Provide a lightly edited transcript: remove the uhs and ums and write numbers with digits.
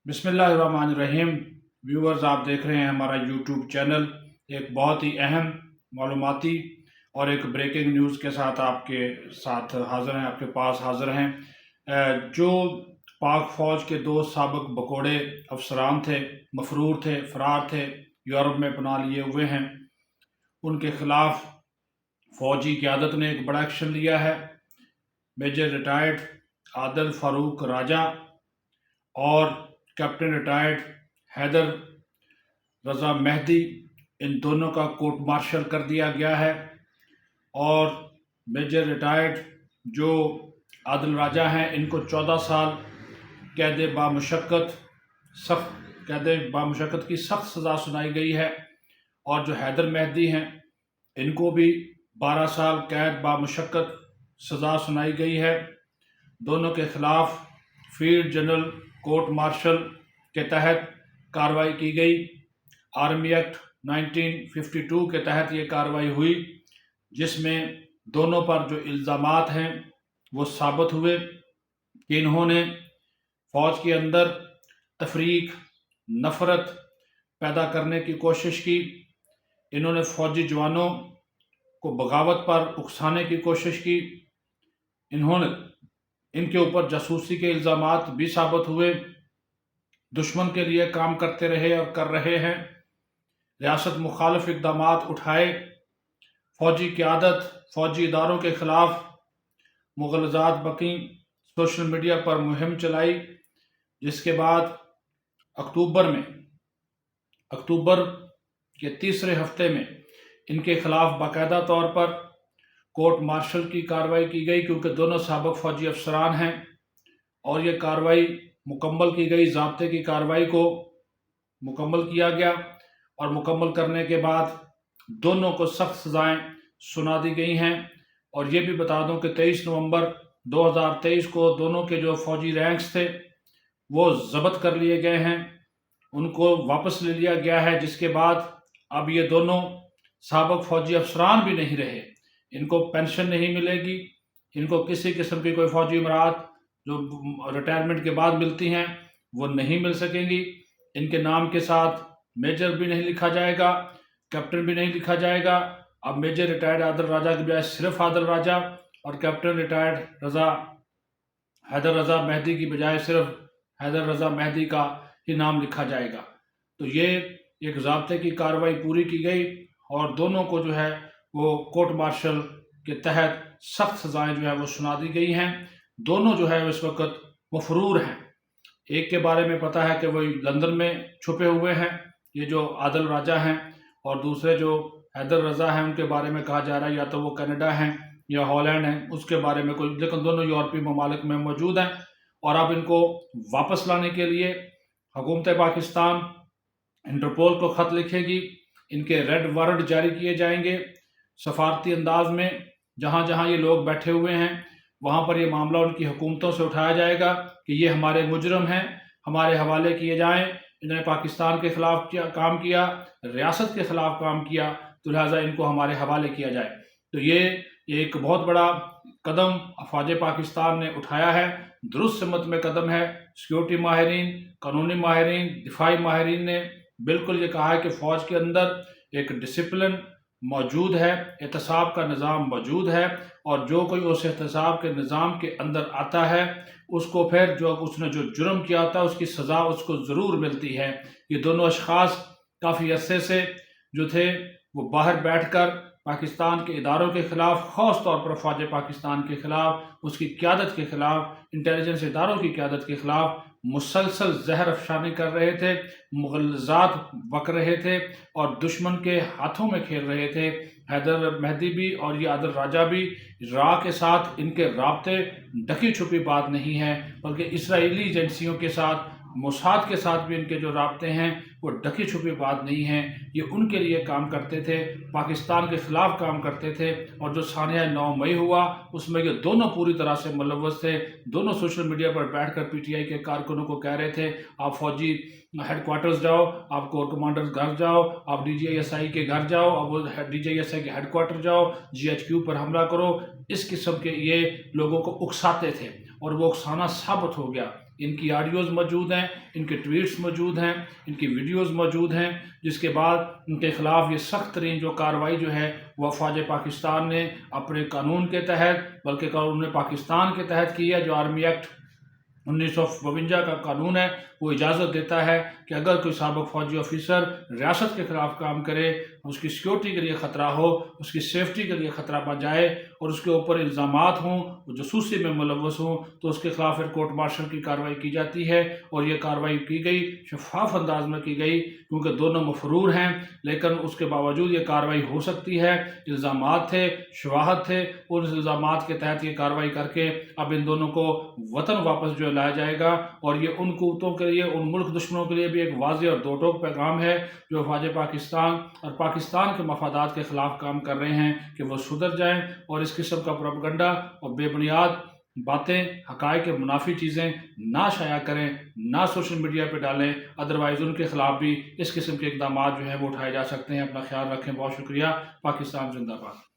बिस्मिल्लाहिर्रहमानिर्रहीम। व्यूअर्स, आप देख रहे हैं हमारा यूट्यूब चैनल। एक बहुत ही अहम मालूमाती और एक ब्रेकिंग न्यूज़ के साथ आपके साथ हाज़िर हैं, आपके पास हाज़िर हैं। जो पाक फ़ौज के दो साबिक़ बकोड़े अफसरान थे, मफरूर थे, फ़रार थे, यूरोप में पनाह लिए हुए हैं, उनके ख़िलाफ़ फ़ौजी क़यादत ने एक बड़ा एक्शन लिया है। मेजर रिटायर्ड आदिल फ़ारूक राजा और कैप्टन रिटायर्ड हैदर रज़ा मेहदी, इन दोनों का कोर्ट मार्शल कर दिया गया है। और मेजर रिटायर्ड जो आदिल राजा हैं, इनको 14 साल कैद बामुशक्क़त की सख्त सज़ा सुनाई गई है। और जो हैदर मेहदी हैं, इनको भी 12 साल कैद बामुशक्क़त सज़ा सुनाई गई है। दोनों के ख़िलाफ़ फील्ड जनरल कोर्ट मार्शल के तहत कार्रवाई की गई। आर्मी एक्ट 1952 के तहत ये कार्रवाई हुई, जिसमें दोनों पर जो इल्ज़ामात हैं वो साबित हुए कि इन्होंने फ़ौज के अंदर तफरीक, नफ़रत पैदा करने की कोशिश की। इन्होंने फ़ौजी जवानों को बगावत पर उकसाने की कोशिश की। इनके ऊपर जासूसी के इल्ज़ामात भी साबित हुए। दुश्मन के लिए काम करते रहे और कर रहे हैं। रियासत मुखालिफ इक़दामात उठाए। फ़ौजी क़यादत, फ़ौजी इदारों के ख़िलाफ़ मुग़लज़ात बकीं, सोशल मीडिया पर मुहिम चलाई, जिसके बाद अक्टूबर के तीसरे हफ्ते में इनके ख़िलाफ़ बाकायदा तौर पर कोर्ट मार्शल की कार्रवाई की गई, क्योंकि दोनों साबिक़ फ़ौजी अफसरान हैं। और ये कार्रवाई मुकम्मल की गई, ज़ाब्ते की कार्रवाई को मुकम्मल किया गया। और मुकम्मल करने के बाद दोनों को सख्त सज़ाएँ सुना दी गई हैं। और ये भी बता दूं कि 23 नवंबर 2023 को दोनों के जो फ़ौजी रैंक्स थे वो ज़ब्त कर लिए गए हैं, उनको वापस ले लिया गया है। जिसके बाद अब ये दोनों साबिक़ फ़ौजी अफसरान भी नहीं रहे। इनको पेंशन नहीं मिलेगी, इनको किसी किस्म की कोई फ़ौजी इमरात जो रिटायरमेंट के बाद मिलती हैं वो नहीं मिल सकेंगी। इनके नाम के साथ मेजर भी नहीं लिखा जाएगा, कैप्टन भी नहीं लिखा जाएगा। अब मेजर रिटायर्ड आदिल राजा के बजाय सिर्फ आदिल राजा, और कैप्टन रिटायर्ड हैदर रज़ा मेहदी की बजाय सिर्फ हैदर रज़ा मेहदी का ही नाम लिखा जाएगा। तो ये एक ज़ाब्ते की कार्रवाई पूरी की गई और दोनों को जो है वो कोर्ट मार्शल के तहत सख्त सज़ाएँ जो है वो सुना दी गई हैं। दोनों जो है इस वक्त मफरूर हैं। एक के बारे में पता है कि वो लंदन में छुपे हुए हैं, ये जो आदिल राजा हैं, और दूसरे जो हैदर रज़ा हैं उनके बारे में कहा जा रहा है या तो वो कनाडा हैं या हॉलैंड हैं, उसके बारे में कोई, लेकिन दोनों यूरोपीय ममालिक में मौजूद हैं। और अब इनको वापस लाने के लिए हुकूमत पाकिस्तान इंटरपोल को ख़त लिखेगी। इनके रेड वारंट जारी किए जाएंगे सफारती अंदाज में। जहाँ जहाँ ये लोग बैठे हुए हैं वहाँ पर ये मामला उनकी हुकूमतों से उठाया जाएगा कि ये हमारे मुजरम हैं, हमारे हवाले किए जाएं। इन्होंने पाकिस्तान के ख़िलाफ़ काम किया, रियासत के ख़िलाफ़ काम किया, तो लिहाजा इनको हमारे हवाले किया जाए। तो ये एक बहुत बड़ा कदम अफ़वाज पाकिस्तान ने उठाया है, दुरुस्त सिमत में कदम है। सिक्योरिटी माहिरीन, कानूनी माहिरीन, दिफाई माहिरीन ने बिल्कुल ये कहा है कि फ़ौज के अंदर एक डिसिप्लिन मौजूद है, एहतसाब का निज़ाम मौजूद है, और जो कोई उस एहतसाब के निज़ाम के अंदर आता है उसको फिर उसने जो जुर्म किया था उसकी सज़ा उसको ज़रूर मिलती है। ये दोनों अशख़ास काफ़ी अरसे से जो थे वो बाहर बैठकर पाकिस्तान के इदारों के ख़िलाफ़, ख़ास तौर पर फ़ौज पाकिस्तान के ख़िलाफ़, उसकी क़यादत के ख़िलाफ़, इंटेलिजेंस इदारों की क़यादत के ख़िलाफ़ मुसलसल जहर अफशानी कर रहे थे, मुग़लज़ात बक रहे थे और दुश्मन के हाथों में खेल रहे थे। हैदर मेहदी भी और ये आदिल राजा भी, रा के साथ इनके राब्ते ढकी छुपी बात नहीं है, बल्कि इसराइली एजेंसियों के साथ, मोसाद के साथ भी इनके जो राब्ते हैं वो ढकी छुपी बात नहीं है। ये उनके लिए काम करते थे, पाकिस्तान के ख़िलाफ़ काम करते थे। और जो सानिया 9 मई हुआ उसमें ये दोनों पूरी तरह से मुलव्वस थे। दोनों सोशल मीडिया पर बैठकर पीटीआई के कारकुनों को कह रहे थे आप फ़ौजी हेडक्वार्टर्स जाओ, आप कोर कमांडर्स घर जाओ, आप DJSI के घर जाओ, अब DJSI के हेडक्वार्टर जाओ, GHQ पर हमला करो। इस किस्म के ये लोगों को उकसाते थे और वो उकसाना साबित हो गया। इनकी ऑडियोज़ मौजूद हैं, इनके ट्वीट्स मौजूद हैं, इनकी वीडियोज़ मौजूद हैं, जिसके बाद इनके ख़िलाफ़ ये सख्त तरीन जो कार्रवाई जो है वह फ़ौज पाकिस्तान ने अपने कानून के तहत, बल्कि कानून पाकिस्तान के तहत की है। जो आर्मी एक्ट 1952 का कानून है वो इजाज़त देता है कि अगर कोई साबिक़ फ़ौजी ऑफिसर रियासत के ख़िलाफ़ काम करे, उसकी सिक्योरिटी के लिए ख़तरा हो, उसकी सेफ्टी के लिए ख़तरा बन जाए और उसके ऊपर इल्ज़ामात हों, वो जासूसी में मुलव्वस हों, तो उसके ख़िलाफ़ फिर कोर्ट मार्शल की कार्रवाई की जाती है। और ये कार्रवाई की गई शफ़ाफ़ अंदाज में की गई, क्योंकि दोनों मफ़रूर हैं, लेकिन उसके बावजूद ये कार्रवाई हो सकती है। इल्ज़ामात थे, शवाहद थे, उन इल्ज़ामात के तहत ये कार्रवाई करके अब इन दोनों को वतन वापस जो लाया जाएगा। और ये उन कुव्वतों के लिए, उन मुल्क दुश्मनों के लिए भी एक वाज़ेह और दो टोक पैगाम है जो फ़ौज पाकिस्तान और पाकिस्तान के मफादात के ख़िलाफ़ काम कर रहे हैं, कि वो सुधर जाएँ और इस किस्म का प्रोपेगेंडा और बेबुनियाद बातें, हक़ाइक़ के मुनाफी चीज़ें ना शाया करें, ना सोशल मीडिया पे डालें। अदरवाइज़ उनके ख़िलाफ़ भी इस किस्म के इक़दामात जो हैं वो उठाए जा सकते हैं। अपना ख्याल रखें। बहुत शुक्रिया। पाकिस्तान ज़िंदाबाद।